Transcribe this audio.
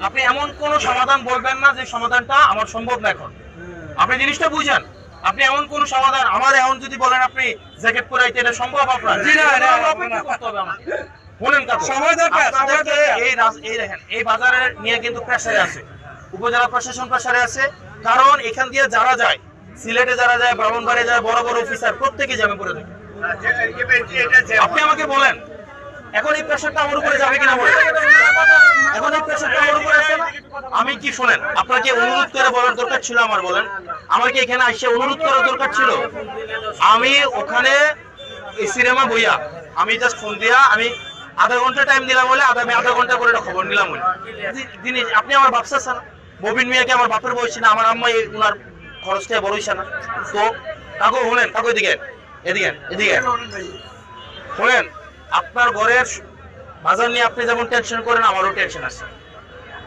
আপনি এমন কোন সমাধান বলবেন না যে সমাধানটা আমার সম্ভব না এখন। আপনি জিনিসটা বুঝেন। আপনি এমন কোন সমাধান আমার এখন যদি বলেন আপনি জ্যাকেট পরাইতে এটা সম্ভব আপনার? জি না, এটা অপেক্ষা করতে হবে আমাকে। বলেন কথা। সময় দরকার, সময় আপনাদেরকে এই দেখেন এই বাজারে নিয়ে কিন্তু প্রেসারে আছে। উপজেলা প্রশাসন প্রেসারে আছে। কারণ এখান দিয়ে যারা যায়, সিলেটে যারা যায়, ব্রাহ্মণবাড়িয়া যায়, বড় বড় অফিসার প্রত্যেকে জ্যামে পড়ে থাকে। আপনি আমাকে বলেন এখন এই প্রেসারটা আমার উপরে যাবে কিনা বলেন। এখন এই প্রেসারটা আমার উপরে আছে না? আমি কি শুনেন, আপনাকে অনুরোধ করে বলার দরকার ছিল আমার, বলেন আমাকে এখানে আসে অনুরোধ করার দরকার ছিল? আমি ওখানে এই সিনেমা বইয়া আমি জাস্ট ফোন দিয়া আমি আধা ঘন্টা টাইম দিলাম বলে আমি আধা ঘন্টা করে একটা খবর নিলাম বলে জিনিস। আপনি আমার বাপসা না, ববিন মিয়াকে আমার বাপের বয়সী না, আমার আম্মা ওনার খরচটা বড় হইছে না। তো কাকু শুনেন, কাকু এদিকে এদিকে এদিকে শুনেন, আপনার ঘরের বাজার নিয়ে আপনি যেমন টেনশন করেন আমারও টেনশন আছে।